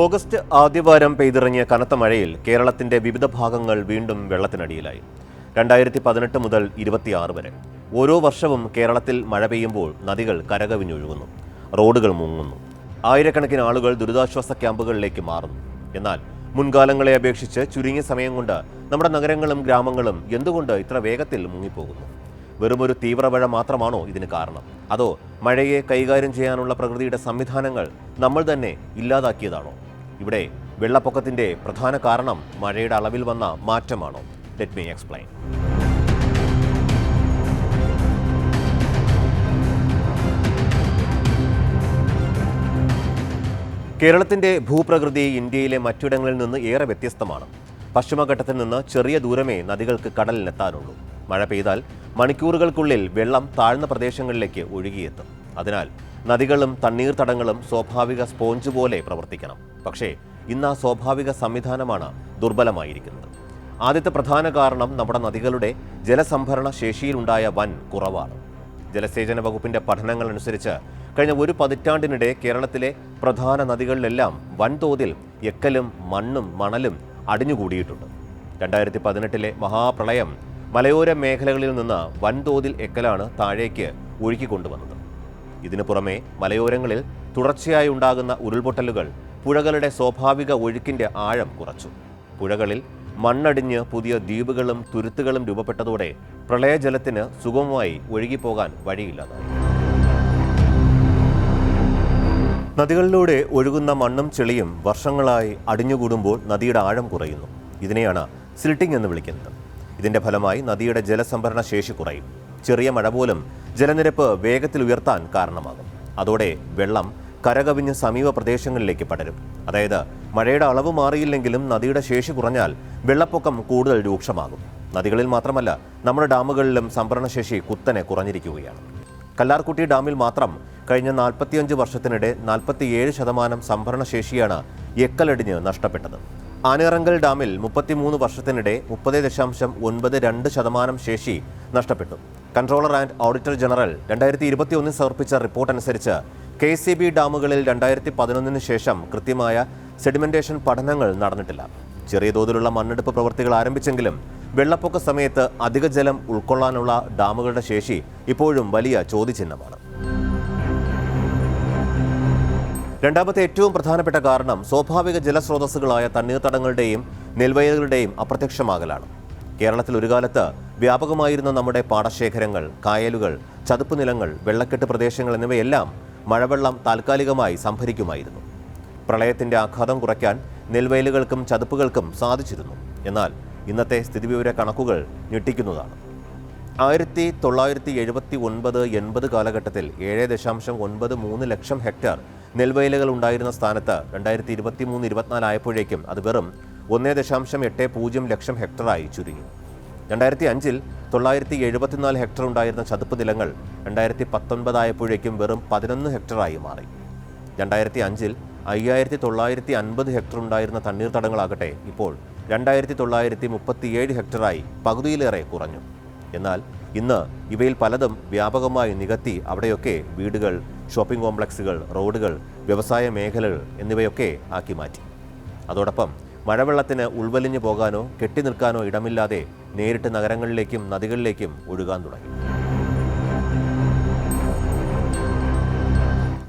August ആദ്യവാരം പെയ്തിറങ്ങിയ കനത്ത മഴയിൽ കേരളത്തിന്റെ വിവിധ ഭാഗങ്ങൾ വീണ്ടും വെള്ളത്തിനടിയിലായി. 2018 മുതൽ 26 വരെ ഓരോ വർഷവും കേരളത്തിൽ മഴ പെയ്യുമ്പോൾ നദികൾ കരകവിഞ്ഞൊഴുകുന്നു, റോഡുകൾ മുങ്ങുന്നു, ആയിരക്കണക്കിന് ആളുകൾ ദുരിതാശ്വാസ ക്യാമ്പുകളിലേക്ക് മാറുന്നു. എന്നാൽ മുൻകാലങ്ങളെ അപേക്ഷിച്ച് ചുരുങ്ങിയ സമയം കൊണ്ട് നമ്മുടെ നഗരങ്ങളും ഗ്രാമങ്ങളും എന്തുകൊണ്ട് ഇത്ര വേഗത്തിൽ മുങ്ങിപ്പോകുന്നു? വെറുമൊരു തീവ്രമഴ മാത്രമാണോ ഇതിന് കാരണം? അതോ മഴയെ കൈകാര്യം ചെയ്യാനുള്ള പ്രകൃതിയുടെ സംവിധാനങ്ങൾ നമ്മൾ തന്നെ ഇല്ലാതാക്കിയതാണോ? ഇവിടെ വെള്ളപ്പൊക്കത്തിന്റെ പ്രധാന കാരണം മഴയുടെ അളവിൽ വന്ന മാറ്റമാണോ? Let me explain. കേരളത്തിന്റെ ഭൂപ്രകൃതി ഇന്ത്യയിലെ മറ്റിടങ്ങളിൽ നിന്ന് ഏറെ വ്യത്യസ്തമാണ്. പശ്ചിമഘട്ടത്തിൽ നിന്ന് ചെറിയ ദൂരമേ നദികൾക്ക് കടലിലെത്താനുള്ളൂ. മഴ പെയ്താൽ മണിക്കൂറുകൾക്കുള്ളിൽ വെള്ളം താഴ്ന്ന പ്രദേശങ്ങളിലേക്ക് ഒഴുകിയെത്തും. അതിനാൽ നദികളും തണ്ണീർത്തടങ്ങളും സ്വാഭാവിക സ്പോഞ്ച് പോലെ പ്രവർത്തിക്കണം. പക്ഷേ ഇന്ന് ആ സ്വാഭാവിക സംവിധാനമാണ് ദുർബലമായിരിക്കുന്നത്. ആദ്യത്തെ പ്രധാന കാരണം നമ്മുടെ നദികളുടെ ജലസംഭരണ ശേഷിയിലുണ്ടായ വൻ കുറവാണ്. ജലസേചന വകുപ്പിന്റെ പഠനങ്ങളനുസരിച്ച് കഴിഞ്ഞ ഒരു പതിറ്റാണ്ടിനിടെ കേരളത്തിലെ പ്രധാന നദികളിലെല്ലാം വൻതോതിൽ എക്കലും മണ്ണും മണലും അടിഞ്ഞുകൂടിയിട്ടുണ്ട്. 2018 മഹാപ്രളയം മലയോര മേഖലകളിൽ നിന്ന് വൻതോതിൽ എക്കലാണ് താഴേക്ക് ഒഴുക്കിക്കൊണ്ടുവന്നത്. ഇതിനു പുറമെ മലയോരങ്ങളിൽ തുടർച്ചയായി ഉണ്ടാകുന്ന ഉരുൾപൊട്ടലുകൾ പുഴകളുടെ സ്വാഭാവിക ഒഴുക്കിന്റെ ആഴം കുറച്ചു. പുഴകളിൽ മണ്ണടിഞ്ഞ് പുതിയ ദ്വീപുകളും തുരുത്തുകളും രൂപപ്പെട്ടതോടെ പ്രളയജലത്തിന് സുഗമമായി ഒഴുകിപ്പോകാൻ വഴിയില്ലാതായി. നദികളിലൂടെ ഒഴുകുന്ന മണ്ണും ചെളിയും വർഷങ്ങളായി അടിഞ്ഞുകൂടുമ്പോൾ നദിയുടെ ആഴം കുറയുന്നു. ഇതിനെയാണ് സിൽട്ടിംഗ് എന്ന് വിളിക്കുന്നത്. ഇതിന്റെ ഫലമായി നദിയുടെ ജലസംഭരണ ശേഷി കുറയും. ചെറിയ മഴ പോലും ജലനിരപ്പ് വേഗത്തിൽ ഉയർത്താൻ കാരണമാകും. അതോടെ വെള്ളം കരകവിഞ്ഞ് സമീപ പ്രദേശങ്ങളിലേക്ക് പടരും. അതായത് മഴയുടെ അളവ് മാറിയില്ലെങ്കിലും നദിയുടെ ശേഷി കുറഞ്ഞാൽ വെള്ളപ്പൊക്കം കൂടുതൽ രൂക്ഷമാകും. നദികളിൽ മാത്രമല്ല, നമ്മുടെ ഡാമുകളിലും സംഭരണശേഷി കുത്തനെ കുറഞ്ഞിരിക്കുകയാണ്. കല്ലാർകുട്ടി ഡാമിൽ മാത്രം കഴിഞ്ഞ 45 വർഷത്തിനിടെ 47% സംഭരണശേഷിയാണ് എക്കലടിഞ്ഞ് നഷ്ടപ്പെട്ടത്. ആനയിറങ്കൽ ഡാമിൽ 33 വർഷത്തിനിടെ 30.92% ശേഷി നഷ്ടപ്പെട്ടു. കൺട്രോളർ ആൻഡ് ഓഡിറ്റർ ജനറൽ 2021 സമർപ്പിച്ച റിപ്പോർട്ട് അനുസരിച്ച് KCB ഡാമുകളിൽ 2011 ശേഷം കൃത്യമായ സെഡിമെന്റേഷൻ പഠനങ്ങൾ നടന്നിട്ടില്ല. ചെറിയ തോതിലുള്ള മണ്ണെടുപ്പ് പ്രവൃത്തികൾ ആരംഭിച്ചെങ്കിലും വെള്ളപ്പൊക്ക സമയത്ത് അധിക ജലം ഉൾക്കൊള്ളാനുള്ള ഡാമുകളുടെ ശേഷി ഇപ്പോഴും വലിയ ചോദ്യചിഹ്നമാണ്. രണ്ടാമത്തെ ഏറ്റവും പ്രധാനപ്പെട്ട കാരണം സ്വാഭാവിക ജലസ്രോതസ്സുകളായ തണ്ണീർത്തടങ്ങളുടെയും നെൽവയലുകളുടെയും അപ്രത്യക്ഷമാകലാണ്. കേരളത്തിൽ ഒരു കാലത്ത് വ്യാപകമായിരുന്ന നമ്മുടെ പാടശേഖരങ്ങൾ, കായലുകൾ, ചതുപ്പ് നിലങ്ങൾ, വെള്ളക്കെട്ട് പ്രദേശങ്ങൾ എന്നിവയെല്ലാം മഴവെള്ളം താൽക്കാലികമായി സംഭരിക്കുമായിരുന്നു. പ്രളയത്തിന്റെ ആഘാതം കുറയ്ക്കാൻ നെൽവയലുകൾക്കും ചതുപ്പുകൾക്കും സാധിച്ചിരുന്നു. എന്നാൽ ഇന്നത്തെ സ്ഥിതിവിവര കണക്കുകൾ ഞെട്ടിക്കുന്നതാണ്. 1979-80 കാലഘട്ടത്തിൽ 7.93 ലക്ഷം ഹെക്ടർ നെൽവയലുകൾ ഉണ്ടായിരുന്ന സ്ഥാനത്ത് 2023-24 ആയപ്പോഴേക്കും അത് വെറും 1.80 ലക്ഷം ഹെക്ടറായി ചുരുങ്ങി. 2005 974 ഹെക്ടർ ഉണ്ടായിരുന്ന ചതുപ്പ് നിലങ്ങൾ 2019 ആയപ്പോഴേക്കും വെറും 11 ഹെക്ടറായി മാറി. 2005 5950 ഹെക്ടർ ഉണ്ടായിരുന്ന തണ്ണീർത്തടങ്ങളാകട്ടെ ഇപ്പോൾ 2937 ഹെക്ടറായി പകുതിയിലേറെ കുറഞ്ഞു. എന്നാൽ ഇന്ന് ഇവയിൽ പലതും വ്യാപകമായി നികത്തി അവിടെയൊക്കെ വീടുകൾ, ഷോപ്പിംഗ് കോംപ്ലക്സുകൾ, റോഡുകൾ, വ്യവസായ മേഖലകൾ എന്നിവയൊക്കെ ആക്കി മാറ്റി. അതോടൊപ്പം മഴവെള്ളത്തിന് ഉൾവലിഞ്ഞു പോകാനോ കെട്ടിനിൽക്കാനോ ഇടമില്ലാതെ നേരിട്ട് നഗരങ്ങളിലേക്കും നദികളിലേക്കും ഒഴുകാൻ തുടങ്ങി.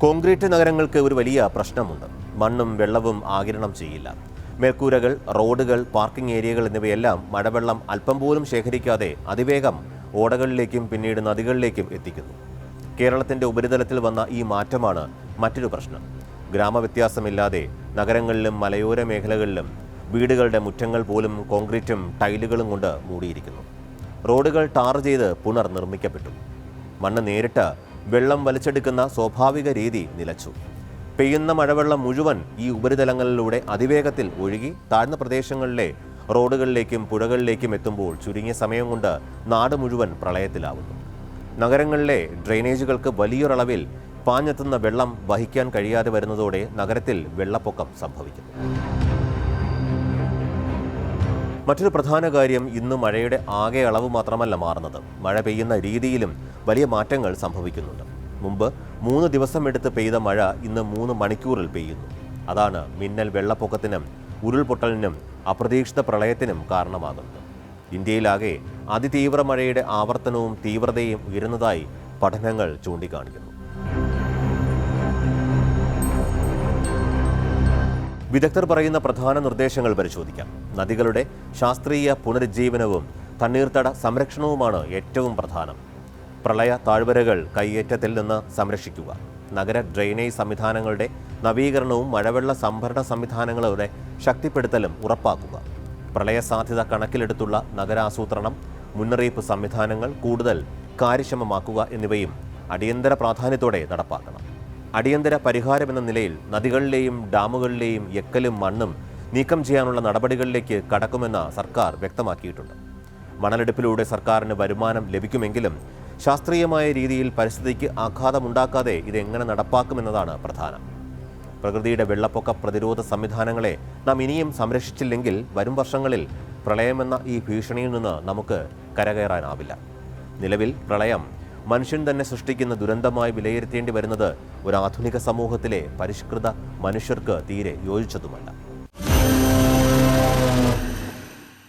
കോൺക്രീറ്റ് നഗരങ്ങൾക്ക് ഒരു വലിയ പ്രശ്നമുണ്ട്. മണ്ണും വെള്ളവും ആഗിരണം ചെയ്യില്ല. മേൽക്കൂരകൾ, റോഡുകൾ, പാർക്കിംഗ് ഏരിയകൾ എന്നിവയെല്ലാം മഴവെള്ളം അല്പം പോലും ശേഖരിക്കാതെ അതിവേഗം ഓടകളിലേക്കും പിന്നീട് നദികളിലേക്കും എത്തിക്കുന്നു. കേരളത്തിന്റെ ഉപരിതലത്തിൽ വന്ന ഈ മാറ്റമാണ് മറ്റൊരു പ്രശ്നം. ഗ്രാമവ്യത്യാസമില്ലാതെ നഗരങ്ങളിലും മലയോര മേഖലകളിലും വീടുകളുടെ മുറ്റങ്ങൾ പോലും കോൺക്രീറ്റും ടൈലുകളും കൊണ്ട് മൂടിയിരിക്കുന്നു. റോഡുകൾ ടാർ ചെയ്ത് പുനർനിർമ്മിക്കപ്പെട്ടു. മണ്ണ് നേരിട്ട് വെള്ളം വലിച്ചെടുക്കുന്ന സ്വാഭാവിക രീതി നിലച്ചു. പെയ്യുന്ന മഴവെള്ളം മുഴുവൻ ഈ ഉപരിതലങ്ങളിലൂടെ അതിവേഗത്തിൽ ഒഴുകി താഴ്ന്ന പ്രദേശങ്ങളിലെ റോഡുകളിലേക്കും പുഴകളിലേക്കും എത്തുമ്പോൾ ചുരുങ്ങിയ സമയം കൊണ്ട് നാട് മുഴുവൻ പ്രളയത്തിലാവുന്നു. നഗരങ്ങളിലെ ഡ്രെയിനേജുകൾക്ക് വലിയൊരളവിൽ പാഞ്ഞെത്തുന്ന വെള്ളം വഹിക്കാൻ കഴിയാതെ വരുന്നതോടെ നഗരത്തിൽ വെള്ളപ്പൊക്കം സംഭവിക്കുന്നു. മറ്റൊരു പ്രധാന കാര്യം, ഇന്ന് മഴയുടെ ആകെ അളവ് മാത്രമല്ല മാറുന്നത്, മഴ പെയ്യുന്ന രീതിയിലും വലിയ മാറ്റങ്ങൾ സംഭവിക്കുന്നുണ്ട്. മുമ്പ് 3 ദിവസം എടുത്ത് പെയ്ത മഴ ഇന്ന് 3 മണിക്കൂറിൽ പെയ്യുന്നു. അതാണ് മിന്നൽ വെള്ളപ്പൊക്കത്തിനും ഉരുൾപൊട്ടലിനും അപ്രതീക്ഷിത പ്രളയത്തിനും കാരണമാകുന്നത്. ഇന്ത്യയിലാകെ അതിതീവ്ര മഴയുടെ ആവർത്തനവും തീവ്രതയും ഉയരുന്നതായി പഠനങ്ങൾ ചൂണ്ടിക്കാണിക്കുന്നു. വിദഗ്ധർ പറയുന്ന പ്രധാന നിർദ്ദേശങ്ങൾ പരിശോധിക്കാം. നദികളുടെ ശാസ്ത്രീയ പുനരുജ്ജീവനവും തണ്ണീർത്തട സംരക്ഷണവുമാണ് ഏറ്റവും പ്രധാനം. പ്രളയ താഴ്വരകൾ കയ്യേറ്റത്തിൽ നിന്ന് സംരക്ഷിക്കുക. നഗര ഡ്രെയിനേജ് സംവിധാനങ്ങളുടെ നവീകരണവും മഴവെള്ള സംഭരണ സംവിധാനങ്ങളുടെ ശക്തിപ്പെടുത്തലും ഉറപ്പാക്കുക. പ്രളയ സാധ്യത കണക്കിലെടുത്തുള്ള നഗരാസൂത്രണം, മുന്നറിയിപ്പ് സംവിധാനങ്ങൾ കൂടുതൽ കാര്യക്ഷമമാക്കുക എന്നിവയും അടിയന്തര പ്രാധാന്യത്തോടെ നടപ്പാക്കണം. അടിയന്തര പരിഹാരമെന്ന നിലയിൽ നദികളിലെയും ഡാമുകളിലെയും എക്കലും മണ്ണും നീക്കം ചെയ്യാനുള്ള നടപടികളിലേക്ക് കടക്കുമെന്ന് സർക്കാർ വ്യക്തമാക്കിയിട്ടുണ്ട്. മണലെടുപ്പിലൂടെ സർക്കാരിന് വരുമാനം ലഭിക്കുമെങ്കിലും ശാസ്ത്രീയമായ രീതിയിൽ പരിസ്ഥിതിക്ക് ആഘാതമുണ്ടാക്കാതെ ഇതെങ്ങനെ നടപ്പാക്കുമെന്നതാണ് പ്രധാനം. പ്രകൃതിയുടെ വെള്ളപ്പൊക്ക പ്രതിരോധ സംവിധാനങ്ങളെ നാം ഇനിയും സംരക്ഷിച്ചില്ലെങ്കിൽ വരും വർഷങ്ങളിൽ പ്രളയമെന്ന ഈ ഭീഷണിയിൽ നിന്ന് നമുക്ക് കരകയറാനാവില്ല. നിലവിൽ പ്രളയം മനുഷ്യൻ തന്നെ സൃഷ്ടിക്കുന്ന ദുരന്തമായി വിലയിരുത്തേണ്ടി വരുന്നത് ഒരു ആധുനിക സമൂഹത്തിലെ പരിഷ്കൃത മനുഷ്യർക്ക് തീരെ യോജിച്ചതുമല്ല.